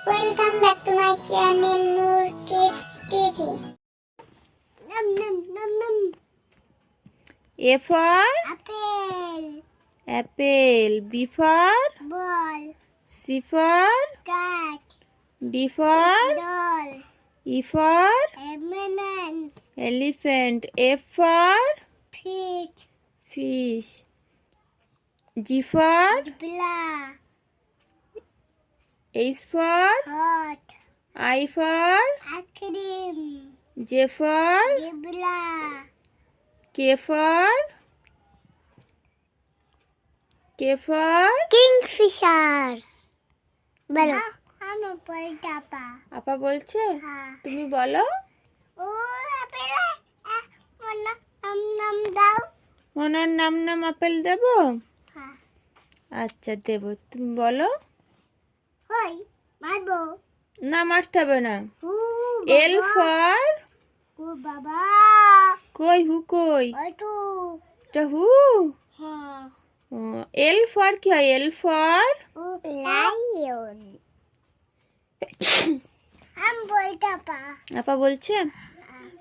Welcome back to my channel Noor Kids TV. Num num num num. A for Apple. apple. B for Ball. C for Cat. D for Doll. E for Banana. elephant. F for Fish. fish. G for Blah. H for Hot. I for Ice cream. J for Zebra. K for Kingfisher. বলো আমার বলটা পা আপা বলছে হ্যাঁ তুমি বলো ও apple মনা নাম নাম দাও ওনার নাম আপেল দেব হ্যাঁ আচ্ছা দেব তুমি বলো হই মারবো না মারতে হবে না ও এল ফর ও বাবা কই হু কই ওই তো এটা হু হ্যাঁ এল ফর কি হয় এল ফর ও লায়ন আম বলটা পা আপা বলছে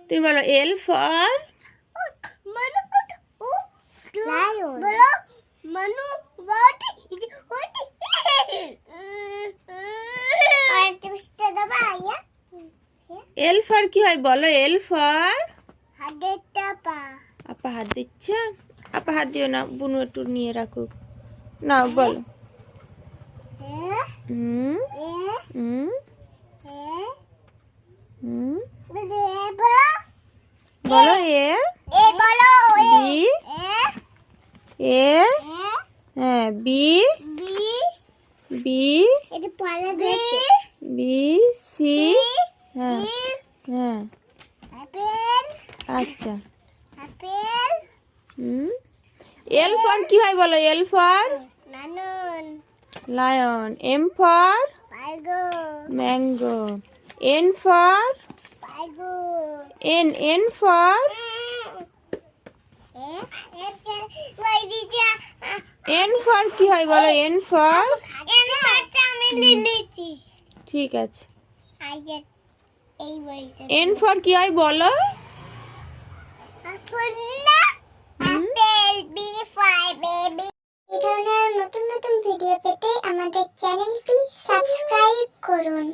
তুমি বলো এল ফর মানু ও লায়ন বলো মানু বাটি ওটি আর তুমি দাবা আয়া এল ফর কি হয় বলো এল ফর হাতেটা পা আপা হাত দিচ্ছে আপা হাত দিও না বুনু একটু নিয়ে রাখুক না বলো এ হুম এ হুম এ হুম বলো বলো বলো এ এ বলো বি এ এ এ হ্যাঁ বি বি বি এটা পড়া দিয়েছে বি সি হ্যাঁ হ্যাঁ আপেল আচ্ছা আপেল হুম এল ফর কি হয় বলো এল ফর নানুন লায়ন এম ফর পাইগো ম্যাঙ্গো এন ফর পাইগো এন ফর এ ওই দিজা এন ফর কি হয় বলো এন ফর এর পাটা আমি নিয়েছি ঠিক আছে আইয়ে এই বইটা এন ফর কি হয় বলো আপেল না আপেল বি ফর বেবি এই ধরনের নতুন নতুন ভিডিও পেতে আমাদের চ্যানেলটি সাবস্ক্রাইব করুন।